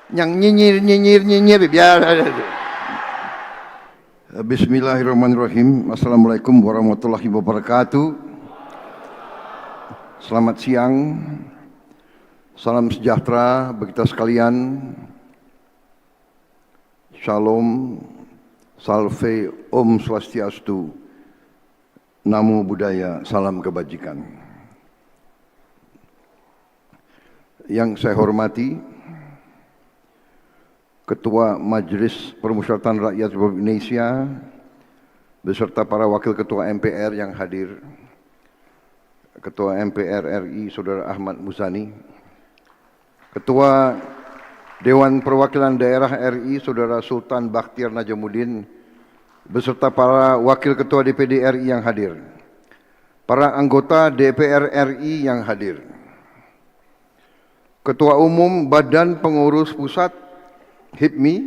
Yang nyinyir biar. Bismillahirrahmanirrahim. Assalamualaikum warahmatullahi wabarakatuh. Selamat siang. Salam sejahtera bagi kita sekalian. Shalom, salve, Om Swastiastu, Namo Buddhaya, salam kebajikan. Yang saya hormati Ketua Majelis Permusyawaratan Rakyat Republik Indonesia beserta para wakil ketua MPR yang hadir, Ketua MPR RI Saudara Ahmad Muzani, Ketua Dewan Perwakilan Daerah RI Saudara Sultan Bakhtiar Najamuddin beserta para wakil ketua DPD RI yang hadir, para anggota DPR RI yang hadir, Ketua Umum Badan Pengurus Pusat HIPMI,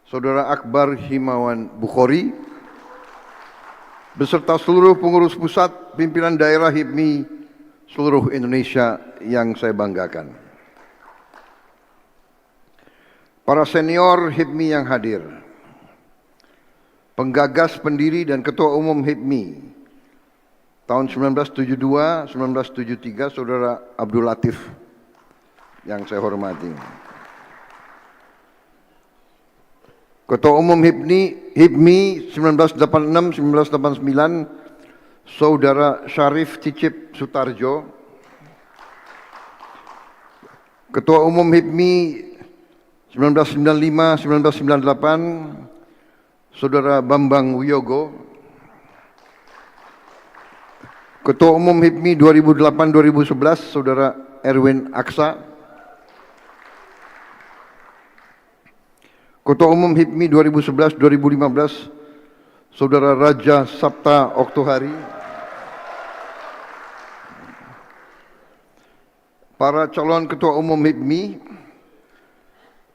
Saudara Akbar Himawan Bukhori, beserta seluruh pengurus pusat pimpinan daerah HIPMI seluruh Indonesia yang saya banggakan. Para senior HIPMI yang hadir, penggagas, pendiri dan ketua umum HIPMI tahun 1972-1973, Saudara Abdul Latif yang saya hormati. Ketua Umum HIPMI 1986-1989, Saudara Syarif Cicip Sutarjo. Ketua Umum HIPMI 1995-1998, Saudara Bambang Wiyogo. Ketua Umum HIPMI 2008-2011, Saudara Erwin Aksa. Ketua Umum HIPMI 2011-2015, Saudara Raja Sabta Oktohari. Para calon Ketua Umum HIPMI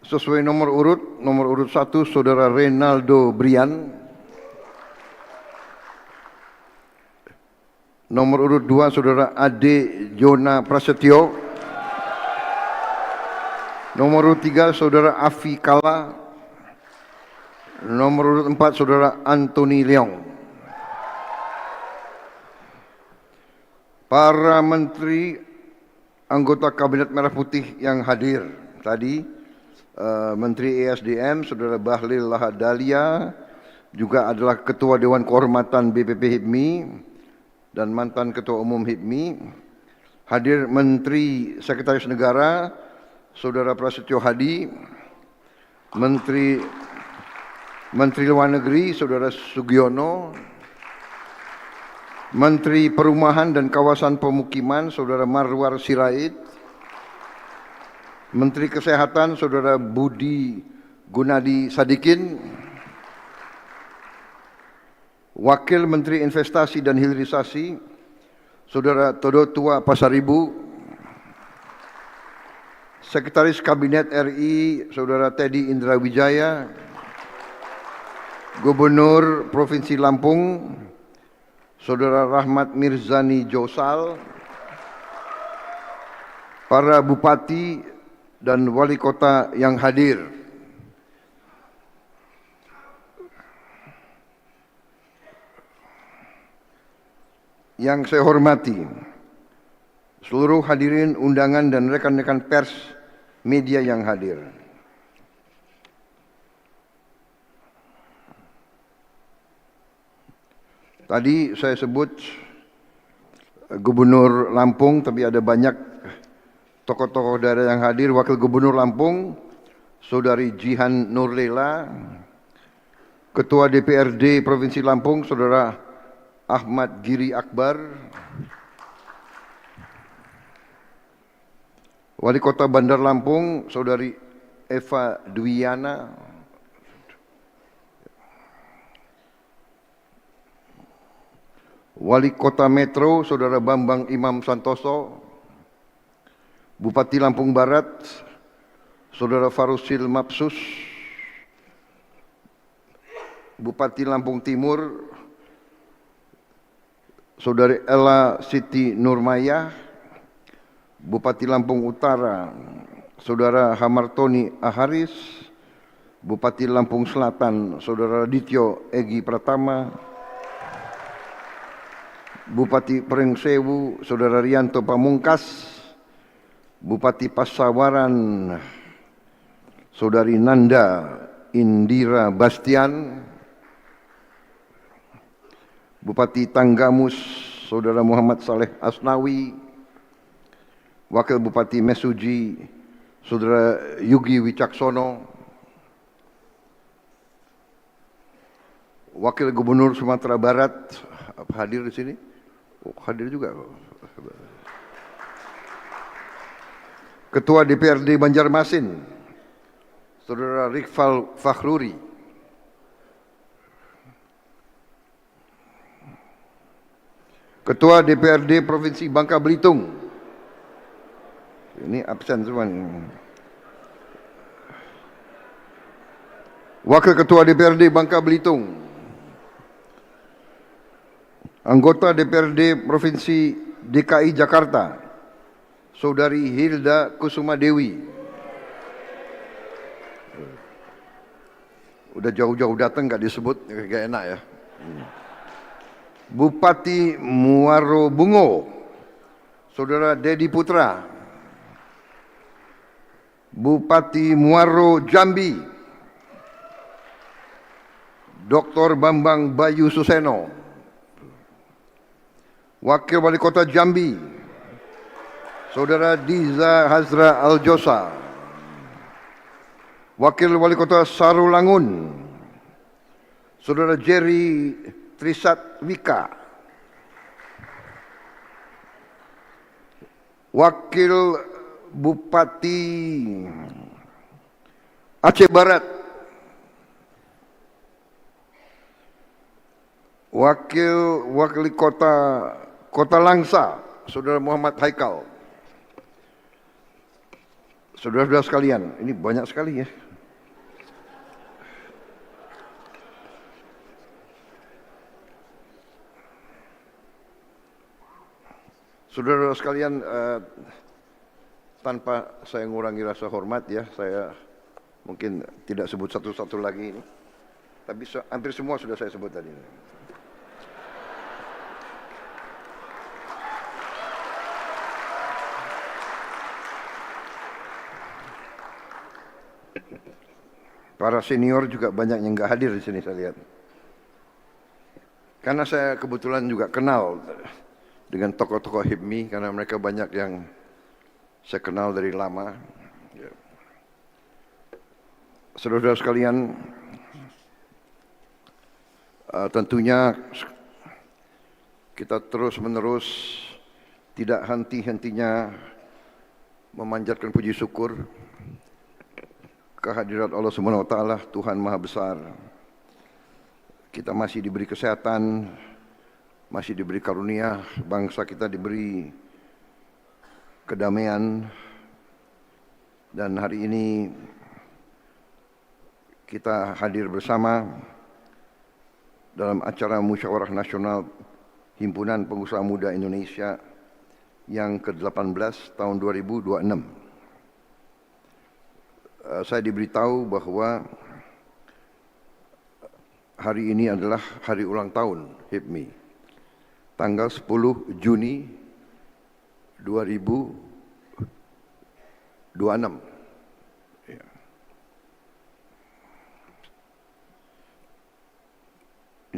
sesuai nomor urut 1, Saudara Reynaldo Brian. Nomor urut 2, Saudara Ade Jona Prasetyo. Nomor urut 3, Saudara Afi Kala. Nomor urut 4, Saudara Anthony Leong. Para menteri anggota Kabinet Merah Putih yang hadir tadi, Menteri ESDM Saudara Bahlil Lahadalia, juga adalah Ketua Dewan Kehormatan BPP HIPMI dan mantan Ketua Umum HIPMI. Hadir Menteri Sekretaris Negara Saudara Prasetyo Hadi, Menteri Luar Negeri Saudara Sugiono, Menteri Perumahan dan Kawasan Pemukiman Saudara Marwar Sirait, Menteri Kesehatan Saudara Budi Gunadi Sadikin, Wakil Menteri Investasi dan Hilirisasi Saudara Todo Tua Pasaribu, Sekretaris Kabinet RI Saudara Teddy Indra Wijaya, Gubernur Provinsi Lampung Saudara Rahmat Mirzani Josal, para bupati dan wali kota yang hadir, yang saya hormati seluruh hadirin undangan dan rekan-rekan pers media yang hadir. Tadi saya sebut Gubernur Lampung, tapi ada banyak tokoh-tokoh daerah yang hadir. Wakil Gubernur Lampung, Saudari Jihan Nurlela, Ketua DPRD Provinsi Lampung, Saudara Ahmad Giri Akbar, Wali Kota Bandar Lampung, Saudari Eva Dwiana, Wali Kota Metro Saudara Bambang Imam Santoso, Bupati Lampung Barat Saudara Farusil Mapsus, Bupati Lampung Timur Saudari Ella Siti Nurmaya, Bupati Lampung Utara Saudara Hamartoni Aharis, Bupati Lampung Selatan, Saudara Dityo Egi Pratama, Bupati Pringsewu, Saudara Rianto Pamungkas, Bupati Pasawaran, Saudari Nanda Indira Bastian, Bupati Tanggamus, Saudara Muhammad Saleh Asnawi, Wakil Bupati Mesuji, Saudara Yugi Wicaksono, Wakil Gubernur Sumatera Barat hadir di sini. Oh, hadir juga. Ketua DPRD Banjarmasin, Saudara Rikfal Fakhruri. Ketua DPRD Provinsi Bangka Belitung. Ini absen semua nih. Wakil Ketua DPRD Bangka Belitung. Anggota DPRD Provinsi DKI Jakarta, Saudari Hilda Kusuma Dewi. Udah jauh-jauh datang gak disebut, gak enak ya. Bupati Muaro Bungo, Saudara Dedi Putra. Bupati Muaro Jambi, Dr. Bambang Bayu Suseno. Wakil Wali Kota Jambi, Saudara Diza Hazra Aljosa. Wakil Wali Kota Sarulangun, Saudara Jerry Trisat Wika. Wakil Bupati Aceh Barat, Wakil Wali Kota Langsa, Saudara Muhammad Haikal. Saudara-saudara sekalian, ini banyak sekali ya. Saudara-saudara sekalian, tanpa saya mengurangi rasa hormat ya, saya mungkin tidak sebut satu-satu lagi ini. Tapi hampir semua sudah saya sebut tadi. Para senior juga banyak yang nggak hadir di sini saya lihat. Karena saya kebetulan juga kenal dengan tokoh-tokoh HIPMI, karena mereka banyak yang saya kenal dari lama. Saudara-saudara sekalian, tentunya kita terus-menerus tidak henti-hentinya memanjatkan puji syukur kehadirat Allah Subhanahu wa taala, Tuhan Maha Besar. Kita masih diberi kesehatan, masih diberi karunia, bangsa kita diberi kedamaian, dan hari ini kita hadir bersama dalam acara Musyawarah Nasional Himpunan Pengusaha Muda Indonesia yang ke-18 tahun 2026. Saya diberitahu bahwa hari ini adalah hari ulang tahun HIPMI, tanggal 10 Juni 2026. Ya.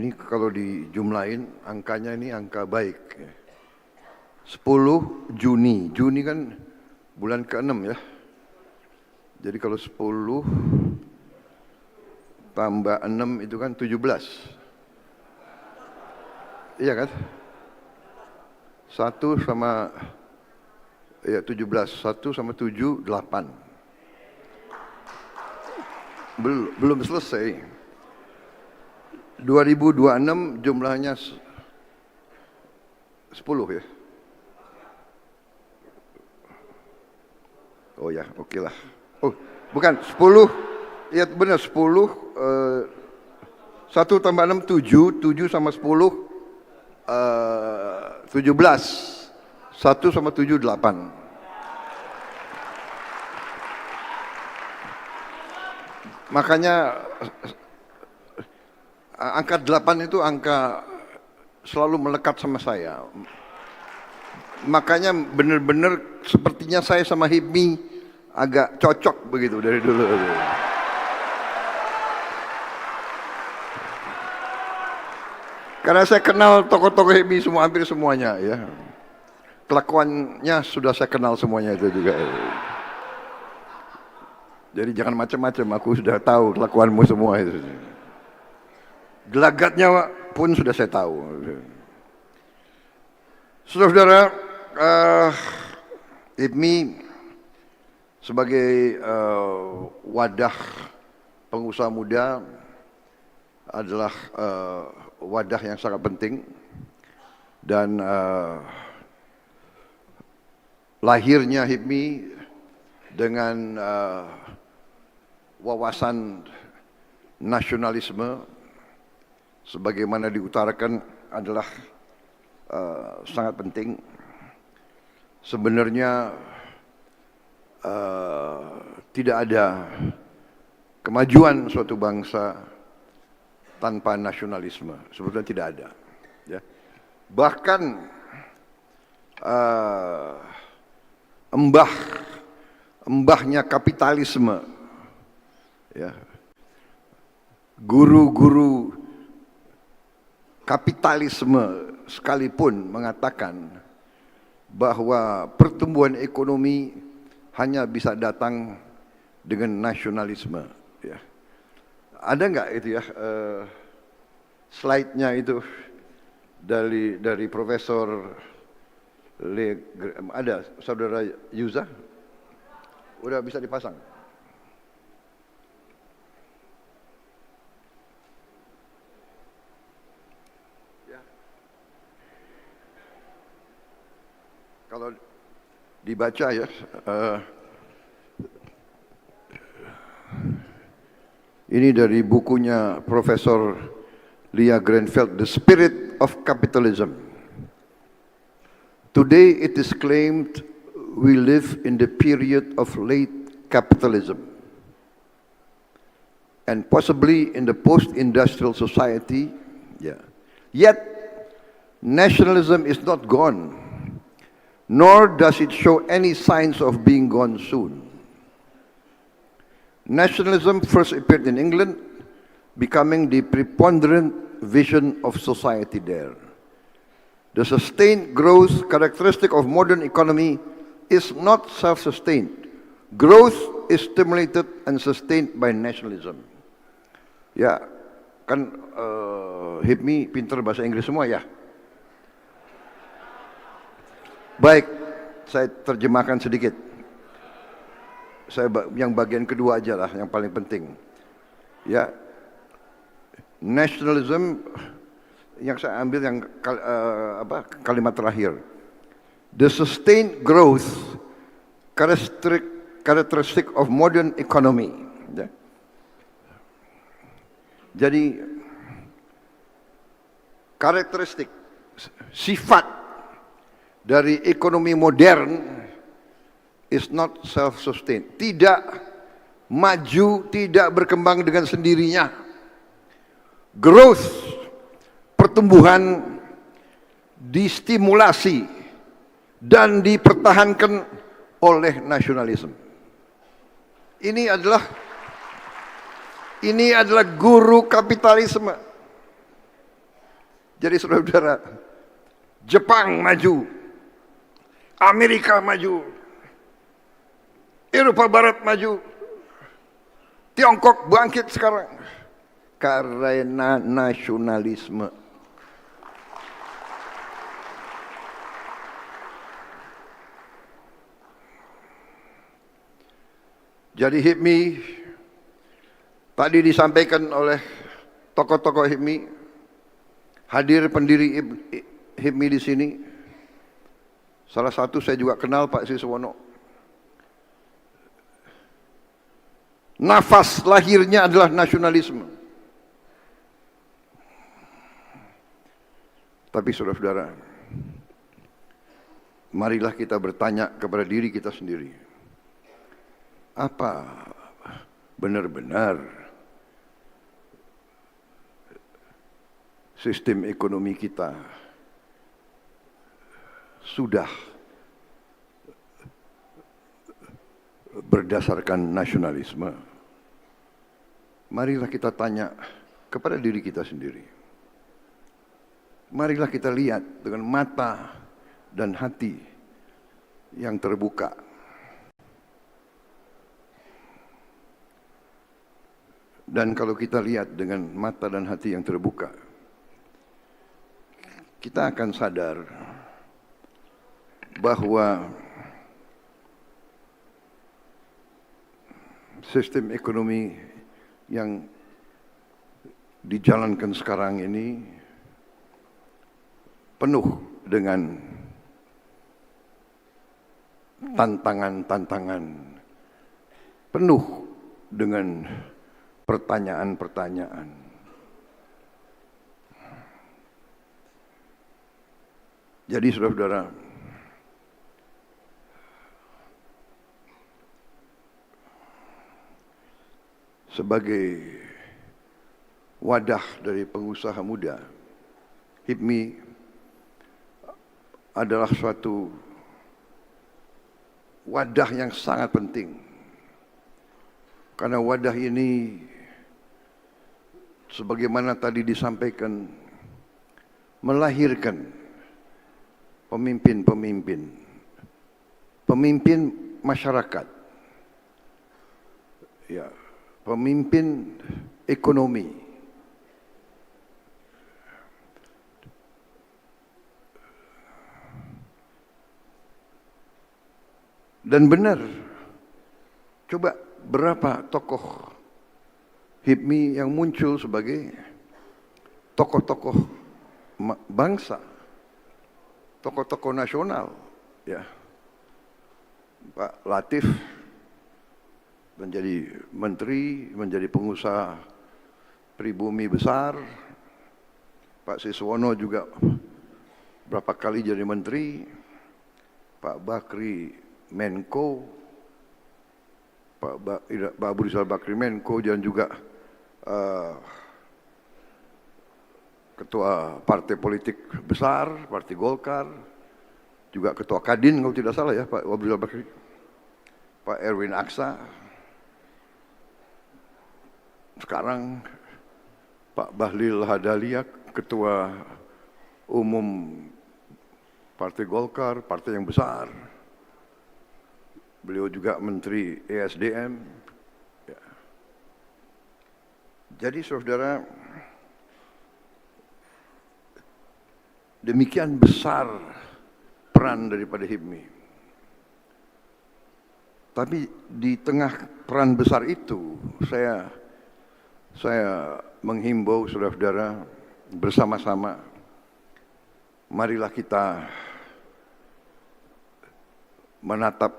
Ini kalau dijumlahin angkanya ini angka baik. 10 Juni, Juni kan bulan ke-6 ya. Jadi kalau 10 tambah 6 itu kan 17. Iya kan? 1 sama ya 17, 1 sama 7, 8. Belum selesai. 2026 jumlahnya 10 ya. Oh ya, oke lah. Oh, bukan 10. Ya benar 10. 1 tambah 6 7, 7 sama 10 17. 1 sama 7 8. Makanya angka 8 itu angka selalu melekat sama saya. Makanya benar-benar sepertinya saya sama Hipmi agak cocok begitu dari dulu. Karena saya kenal tokoh-tokoh Hipmi semua, hampir semuanya ya. Kelakuannya sudah saya kenal semuanya itu juga. Jadi jangan macam-macam, aku sudah tahu kelakuanmu semua itu. Gelagatnya pun sudah saya tahu. Saudara-saudara, Hipmi sebagai wadah pengusaha muda adalah wadah yang sangat penting, dan lahirnya Hipmi dengan wawasan nasionalisme sebagaimana diutarakan adalah sangat penting. Sebenarnya tidak ada kemajuan suatu bangsa tanpa nasionalisme, sebetulnya tidak ada. Ya. Bahkan embahnya kapitalisme, ya, guru-guru kapitalisme sekalipun mengatakan bahwa pertumbuhan ekonomi hanya bisa datang dengan nasionalisme. Ya. Ada nggak itu ya slide-nya itu dari Profesor ada saudara Yuza? Udah bisa dipasang? Ya. Kalau dibaca ya, ini dari bukunya Profesor Leah Grenfell, The Spirit of Capitalism. Today it is claimed we live in the period of late capitalism, and possibly in the post-industrial society. Yeah. Yet, nationalism is not gone, nor does it show any signs of being gone soon. Nationalism first appeared in England, becoming the preponderant vision of society there. The sustained growth characteristic of modern economy is not self-sustained. Growth is stimulated and sustained by nationalism. Ya, kan Hipmi pintar bahasa Inggris semua ya. Baik, saya terjemahkan sedikit. Saya yang bagian kedua aja lah, yang paling penting. Ya, nationalism yang saya ambil yang kalimat terakhir. The sustained growth characteristic of modern economy. Ya. Jadi karakteristik sifat dari ekonomi modern is not self-sustained. Tidak maju, tidak berkembang dengan sendirinya. Growth, pertumbuhan distimulasi dan dipertahankan oleh nasionalisme. Ini adalah guru kapitalisme. Jadi saudara-saudara, Jepang maju, Amerika maju, Eropa Barat maju, Tiongkok bangkit sekarang karena nasionalisme. Jadi Hipmi tadi disampaikan oleh tokoh-tokoh Hipmi, hadir pendiri Hipmi di sini. Salah satu saya juga kenal, Pak Siswono. Nafas lahirnya adalah nasionalisme. Tapi saudara-saudara, marilah kita bertanya kepada diri kita sendiri. Apa benar-benar sistem ekonomi kita sudah berdasarkan nasionalisme, marilah kita tanya kepada diri kita sendiri. Marilah kita lihat dengan mata dan hati yang terbuka. Dan kalau kita lihat dengan mata dan hati yang terbuka, kita akan sadar bahwa sistem ekonomi yang dijalankan sekarang ini penuh dengan tantangan-tantangan, penuh dengan pertanyaan-pertanyaan. Jadi saudara-saudara, sebagai wadah dari pengusaha muda, HIPMI adalah suatu wadah yang sangat penting. Karena wadah ini, sebagaimana tadi disampaikan, melahirkan pemimpin-pemimpin, pemimpin masyarakat, ya, pemimpin ekonomi. Dan benar, coba berapa tokoh HIPMI yang muncul sebagai tokoh-tokoh bangsa, tokoh-tokoh nasional, ya. Pak Latif menjadi menteri, menjadi pengusaha pribumi besar. Pak Siswono juga berapa kali jadi menteri. Pak Bakri Menko, Pak Abu Rizal Bakri Menko, dan juga ketua partai politik besar, Partai Golkar, juga ketua Kadin kalau tidak salah ya, Pak Abu Rizal Bakri, Pak Erwin Aksa, sekarang Pak Bahlil Lahadalia, ketua umum Partai Golkar, partai yang besar. Beliau juga Menteri ESDM. Ya. Jadi saudara, demikian besar peran daripada HIPMI. Tapi di tengah peran besar itu, saya menghimbau saudara-saudara bersama-sama, marilah kita menatap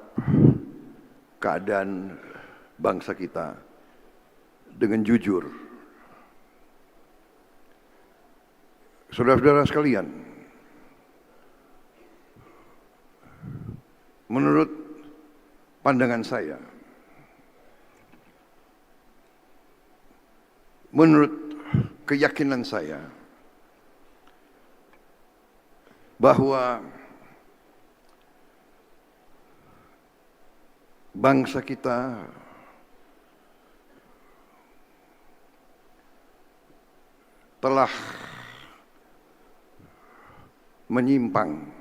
keadaan bangsa kita dengan jujur. Saudara-saudara sekalian, menurut pandangan saya, menurut keyakinan saya, bahwa bangsa kita telah menyimpang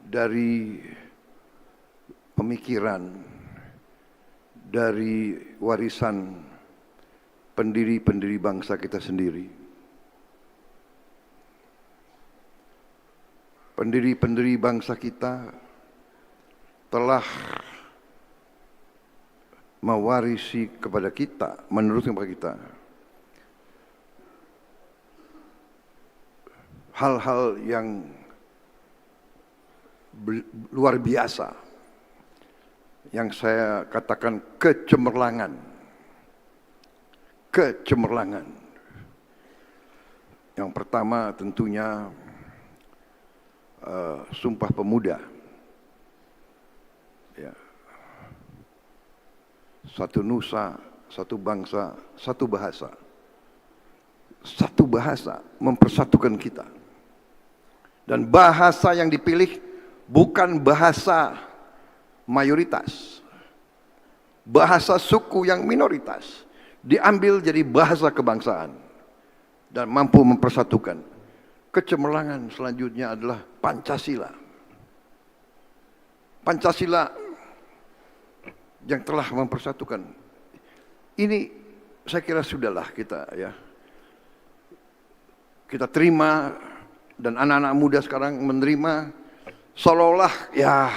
dari pemikiran, dari warisan pendiri-pendiri bangsa kita sendiri. Pendiri-pendiri bangsa kita telah mewarisi kepada kita, menurutkan kepada kita, hal-hal yang luar biasa, yang saya katakan kecemerlangan. Kecemerlangan. Yang pertama tentunya Sumpah Pemuda. Ya. Satu nusa satu bangsa, satu bahasa. Satu bahasa mempersatukan kita. Dan bahasa yang dipilih bukan bahasa mayoritas. Bahasa suku yang minoritas diambil jadi bahasa kebangsaan dan mampu mempersatukan. Kecemerlangan selanjutnya adalah Pancasila. Pancasila yang telah mempersatukan. Ini saya kira sudahlah kita ya. Kita terima dan anak-anak muda sekarang menerima seolah-olah ya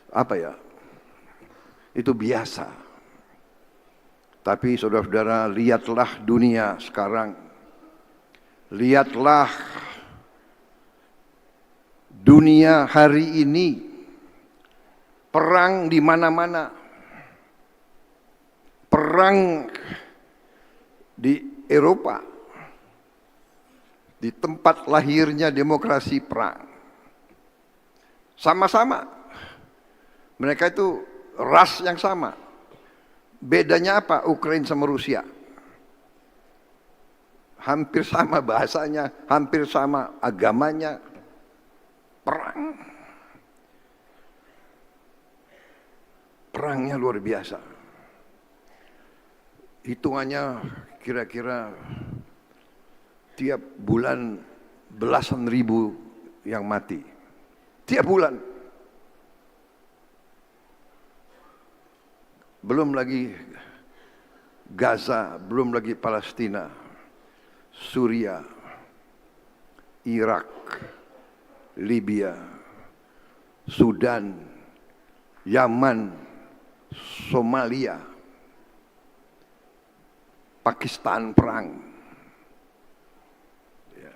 apa ya? Itu biasa. Tapi saudara-saudara, lihatlah dunia sekarang. Lihatlah dunia hari ini. Perang di mana-mana. Perang di Eropa. Di tempat lahirnya demokrasi, perang. Sama-sama. Mereka itu ras yang sama. Bedanya apa? Ukraina sama Rusia. Hampir sama bahasanya, hampir sama agamanya. Perang. Perangnya luar biasa. Hitungannya kira-kira tiap bulan belasan ribu yang mati. Tiap bulan. Belum lagi Gaza, belum lagi Palestina, Suriah, Irak, Libya, Sudan, Yaman, Somalia, Pakistan perang. Ya.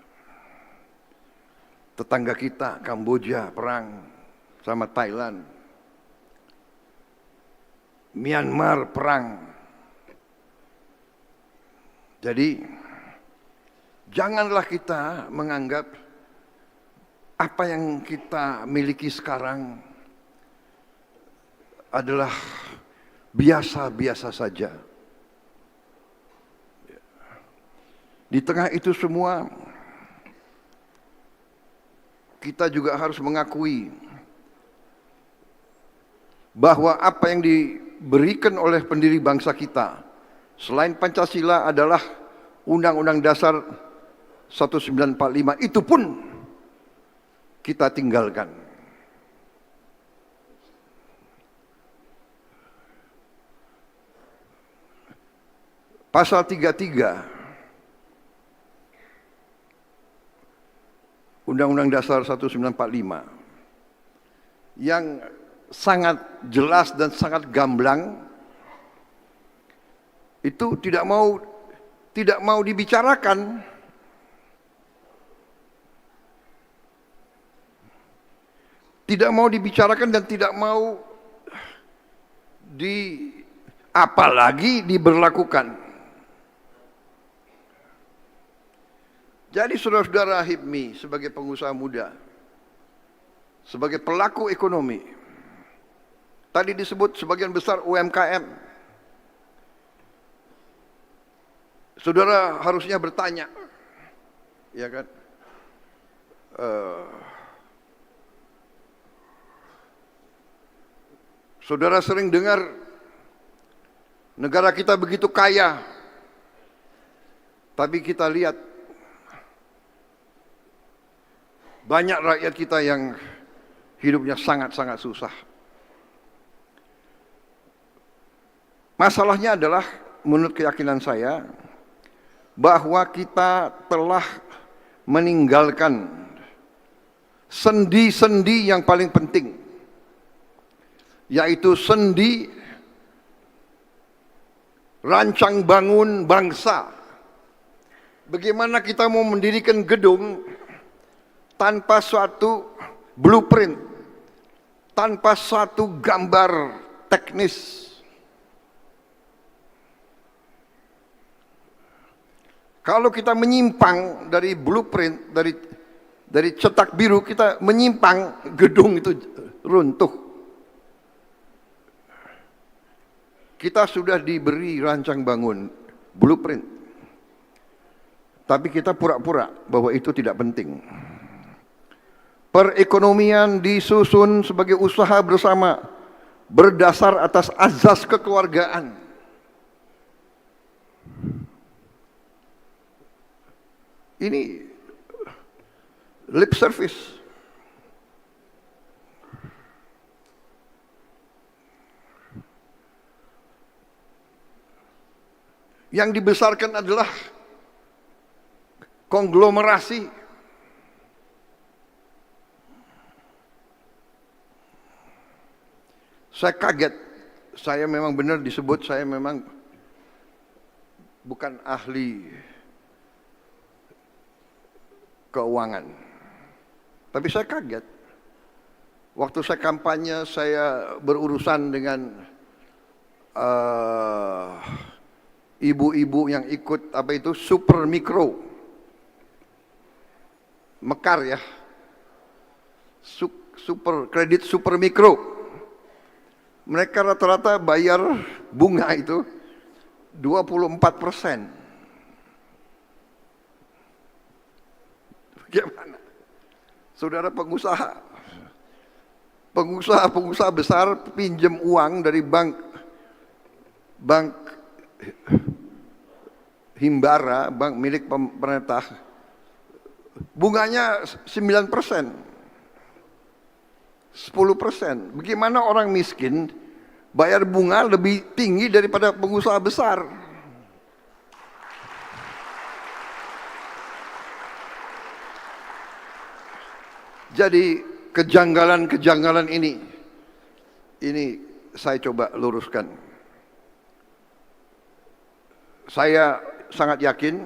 Tetangga kita Kamboja perang sama Thailand. Myanmar perang. Jadi janganlah kita menganggap apa yang kita miliki sekarang adalah biasa-biasa saja. Di tengah itu semua, kita juga harus mengakui bahwa apa yang diberikan oleh pendiri bangsa kita, selain Pancasila adalah Undang-Undang Dasar 1945, itu pun kita tinggalkan. Pasal 33 Undang-Undang Dasar 1945 yang sangat jelas dan sangat gamblang itu tidak mau dibicarakan. Tidak mau dibicarakan dan tidak mau apalagi diberlakukan. Jadi saudara-saudara HIPMI sebagai pengusaha muda, sebagai pelaku ekonomi, tadi disebut sebagian besar UMKM. Saudara harusnya bertanya, ya kan? Saudara sering dengar negara kita begitu kaya, tapi kita lihat banyak rakyat kita yang hidupnya sangat-sangat susah. Masalahnya adalah menurut keyakinan saya bahwa kita telah meninggalkan sendi-sendi yang paling penting, yaitu sendi rancang bangun bangsa. Bagaimana kita mau mendirikan gedung tanpa suatu blueprint, tanpa suatu gambar teknis. Kalau kita menyimpang dari blueprint, dari cetak biru, kita menyimpang, gedung itu runtuh. Kita sudah diberi rancang bangun, blueprint. Tapi kita pura-pura bahwa itu tidak penting. Perekonomian disusun sebagai usaha bersama, berdasar atas azas kekeluargaan. Ini lip service. Yang dibesarkan adalah konglomerasi. Saya kaget, saya memang benar disebut, saya memang bukan ahli keuangan. Tapi saya kaget, waktu saya kampanye, saya berurusan dengan ibu-ibu yang ikut apa itu super mikro, mekar ya, super kredit super mikro. Mereka rata-rata bayar bunga itu 24%. Bagaimana? Saudara pengusaha besar pinjam uang dari bank himbara, bank milik pemerintah, bunganya 9%, 10%. Bagaimana orang miskin bayar bunga lebih tinggi daripada pengusaha besar? Jadi kejanggalan-kejanggalan ini saya coba luruskan. Saya sangat yakin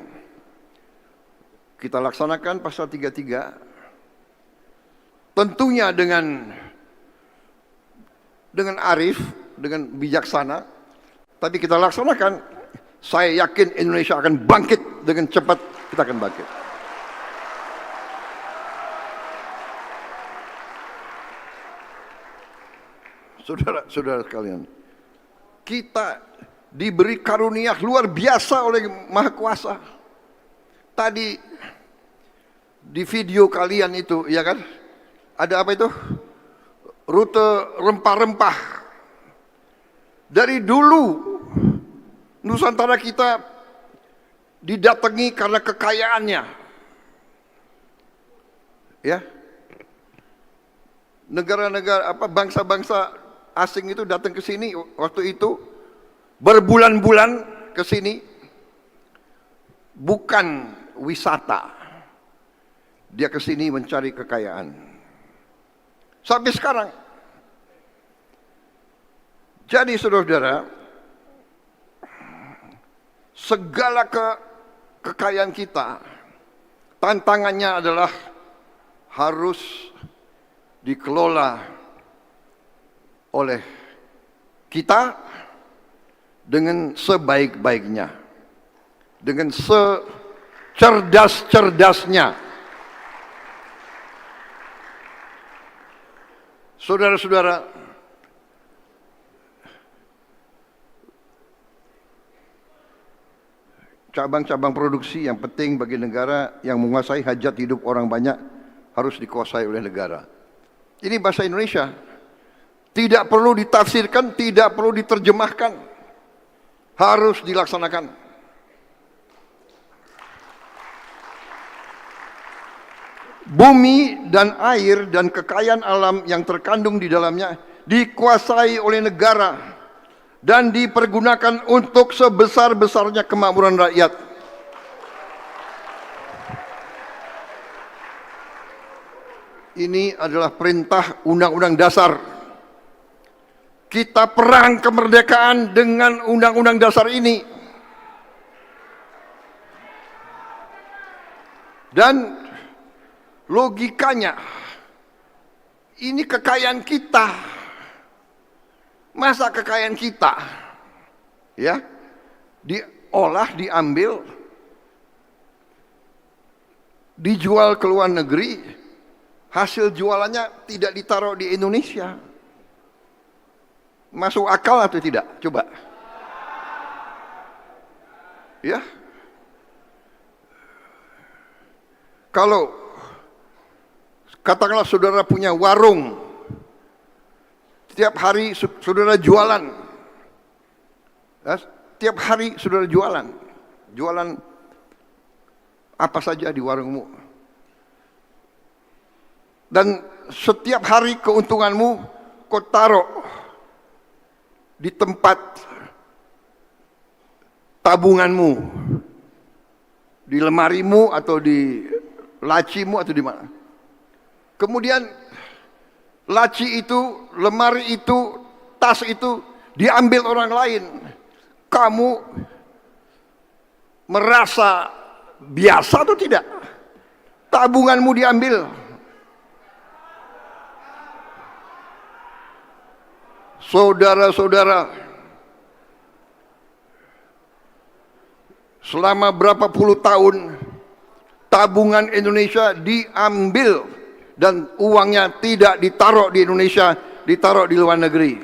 kita laksanakan pasal 33 tentunya dengan arif, dengan bijaksana, tapi kita laksanakan. Saya yakin Indonesia akan bangkit dengan cepat, kita akan bangkit. Saudara-saudara sekalian, kita diberi karunia luar biasa oleh Maha Kuasa. Tadi di video kalian itu, ya kan? Ada apa itu? Rute rempah-rempah. Dari dulu Nusantara kita didatangi karena kekayaannya. Ya. Negara-negara bangsa-bangsa asing itu datang ke sini waktu itu berbulan-bulan ke sini, bukan wisata. Dia ke sini mencari kekayaan. Sampai sekarang. Jadi saudara-saudara, segala kekayaan kita, tantangannya adalah harus dikelola oleh kita dengan sebaik-baiknya, dengan secerdas-cerdasnya. Saudara-saudara, cabang-cabang produksi yang penting bagi negara yang menguasai hajat hidup orang banyak harus dikuasai oleh negara. Ini bahasa Indonesia. Tidak perlu ditafsirkan, tidak perlu diterjemahkan. Harus dilaksanakan. Bumi dan air dan kekayaan alam yang terkandung di dalamnya dikuasai oleh negara dan dipergunakan untuk sebesar-besarnya kemakmuran rakyat. Ini adalah perintah Undang-Undang Dasar. Kita perang kemerdekaan dengan Undang-Undang Dasar ini. Dan logikanya, ini kekayaan kita. Masa kekayaan kita ya diolah, diambil, dijual ke luar negeri, hasil jualannya tidak ditaruh di Indonesia? Masuk akal atau tidak? Coba. Ya, kalau katakanlah saudara punya warung, setiap hari saudara jualan, ya, tiap hari saudara jualan apa saja di warungmu, dan setiap hari keuntunganmu kau taruh di tempat tabunganmu, di lemarimu atau di lacimu atau di mana. Kemudian laci itu, lemari itu, tas itu diambil orang lain. Kamu merasa biasa atau tidak? Tabunganmu diambil. Saudara-saudara, selama berapa puluh tahun tabungan Indonesia diambil dan uangnya tidak ditaruh di Indonesia, ditaruh di luar negeri.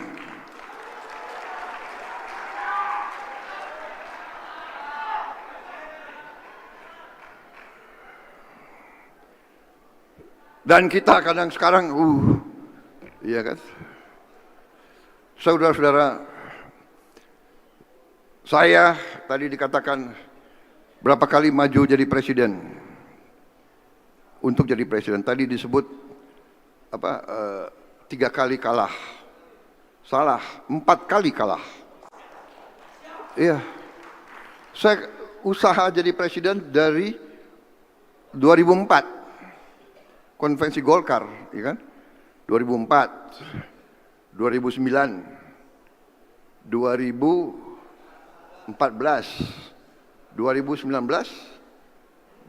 Dan kita kadang sekarang, iya kan? Saudara-saudara, saya tadi dikatakan berapa kali maju jadi presiden. Untuk jadi presiden tadi disebut 3 kali kalah. Salah, 4 kali kalah. Iya. Saya usaha jadi presiden dari 2004. Konvensi Golkar, ya kan? 2004. 2009, 2014, 2019,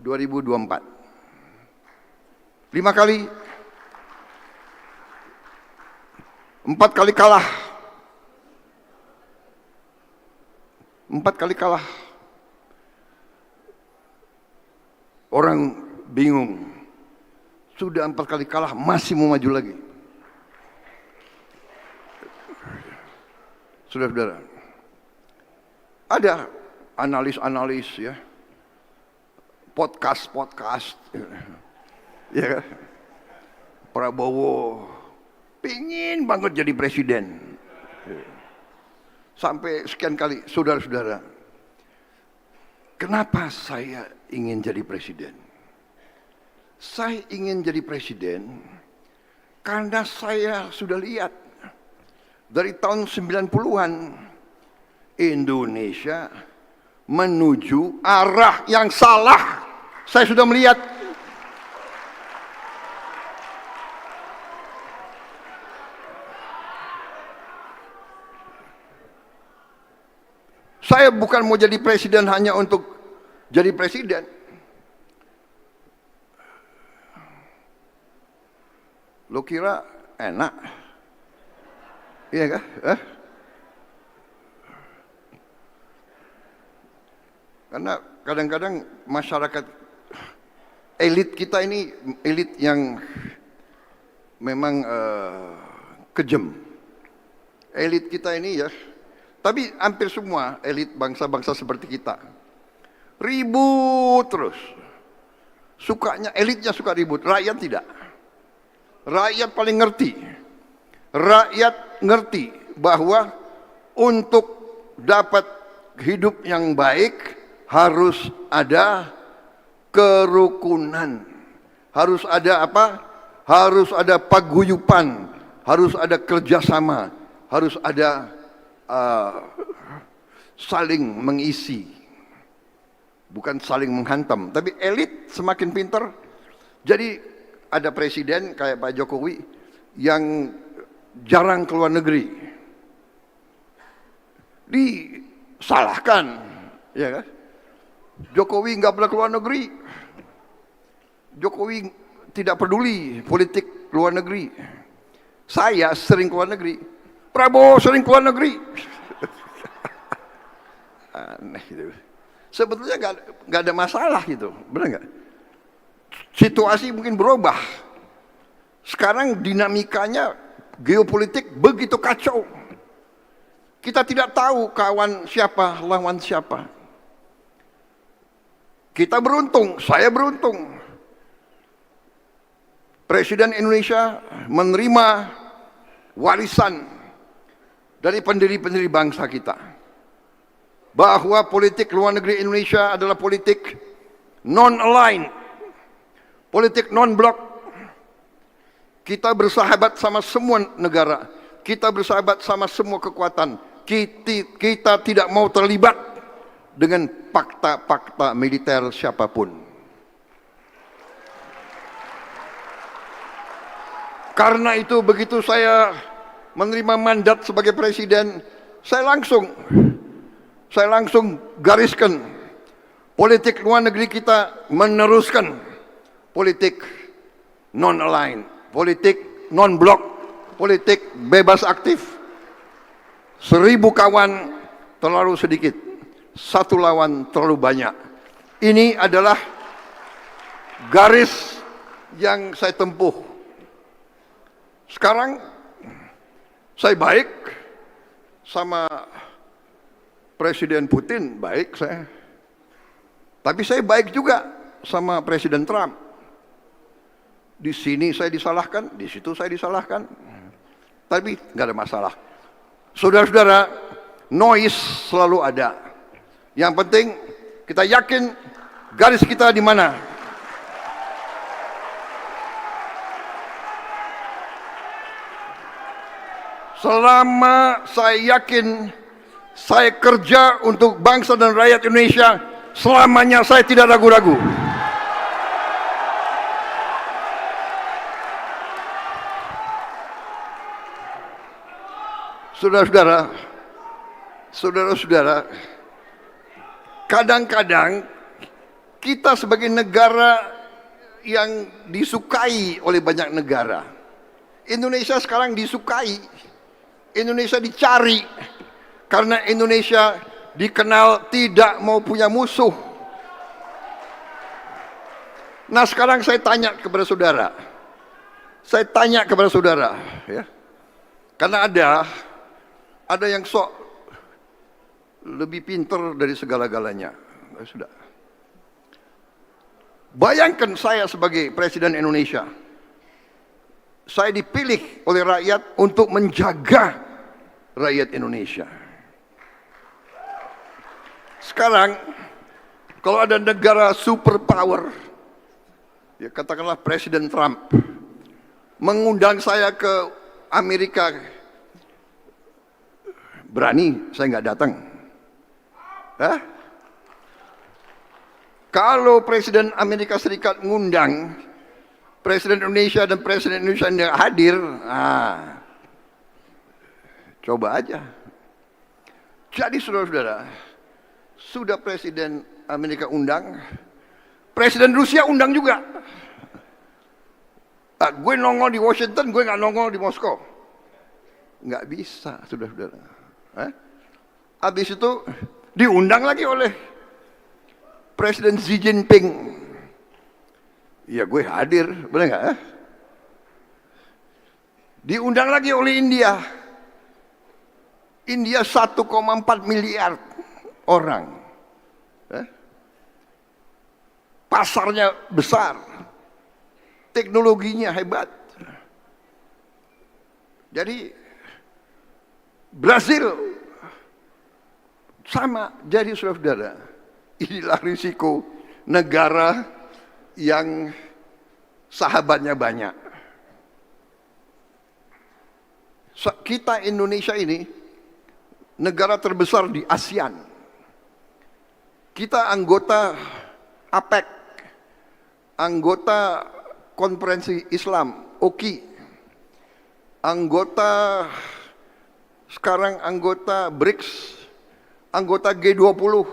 2024. 5 kali, 4 kali kalah. 4 kali kalah. Orang bingung. Sudah 4 kali kalah, masih mau maju lagi. Saudara-saudara, ada analis-analis ya, podcast, ya kan? Prabowo pingin banget jadi presiden, sampai sekian kali. Saudara-saudara, kenapa saya ingin jadi presiden? Saya ingin jadi presiden karena saya sudah lihat dari tahun 90-an Indonesia menuju arah yang salah. Saya sudah melihat. Saya bukan mau jadi presiden hanya untuk jadi presiden. Lo kira enak? Iya kah? Karena kadang-kadang masyarakat, elit kita ini elit yang memang kejam. Elit kita ini ya, tapi hampir semua elit bangsa-bangsa seperti kita ribut terus. Sukanya, elitnya suka ribut, rakyat tidak. Rakyat paling ngerti. Rakyat ngerti bahwa untuk dapat hidup yang baik harus ada kerukunan. Harus ada apa? Harus ada paguyupan, harus ada kerjasama, harus ada saling mengisi. Bukan saling menghantam. Tapi elit semakin pintar. Jadi ada presiden kayak Pak Jokowi yang jarang keluar negeri, disalahkan, ya kan? Jokowi nggak pernah keluar negeri. Jokowi tidak peduli politik luar negeri. Saya sering keluar negeri. Prabowo sering keluar negeri. Aneh gitu. Sebetulnya nggak ada masalah gitu, benar nggak? Situasi mungkin berubah. Sekarang dinamikanya geopolitik begitu kacau. Kita tidak tahu kawan siapa, lawan siapa. Kita beruntung, saya beruntung. Presiden Indonesia menerima warisan dari pendiri-pendiri bangsa kita, bahwa politik luar negeri Indonesia adalah politik non-aligned, politik non-blok. Kita bersahabat sama semua negara, kita bersahabat sama semua kekuatan. Kita tidak mau terlibat dengan fakta-fakta militer siapapun. Karena itu begitu saya menerima mandat sebagai presiden, saya langsung gariskan politik luar negeri kita meneruskan politik non-aligned, politik non-blok, politik bebas aktif. 1000 kawan terlalu sedikit, 1 lawan terlalu banyak. Ini adalah garis yang saya tempuh. Sekarang saya baik sama Presiden Putin, baik saya. Tapi saya baik juga sama Presiden Trump. Di sini saya disalahkan, di situ saya disalahkan. Tapi nggak ada masalah. Saudara-saudara, noise selalu ada. Yang penting kita yakin garis kita di mana. Selama saya yakin saya kerja untuk bangsa dan rakyat Indonesia, selamanya saya tidak ragu-ragu. Saudara-saudara, kadang-kadang kita sebagai negara yang disukai oleh banyak negara, Indonesia sekarang disukai. Indonesia dicari karena Indonesia dikenal tidak mau punya musuh. Nah, sekarang saya tanya kepada saudara. Ya. Karena ada yang sok lebih pintar dari segala-galanya. Sudah. Bayangkan saya sebagai presiden Indonesia. Saya dipilih oleh rakyat untuk menjaga rakyat Indonesia. Sekarang kalau ada negara superpower, ya katakanlah Presiden Trump, mengundang saya ke Amerika, berani saya nggak datang? Hah? Kalau Presiden Amerika Serikat ngundang Presiden Indonesia dan Presiden Indonesia yang hadir, coba aja. Jadi saudara-saudara, sudah Presiden Amerika undang, Presiden Rusia undang juga. Gue nongol di Washington, gue nggak nongol di Moskow. Nggak bisa, saudara-saudara. Habis itu diundang lagi oleh Presiden Xi Jinping. Ya gue hadir, benar nggak? Diundang lagi oleh India. India 1,4 miliar orang. Pasarnya besar. Teknologinya hebat. Jadi Brazil sama. Jadi saudara-saudara, inilah risiko negara yang sahabatnya banyak. Kita Indonesia ini negara terbesar di ASEAN. Kita anggota APEC, anggota Konferensi Islam, OKI, sekarang anggota BRICS, anggota G20,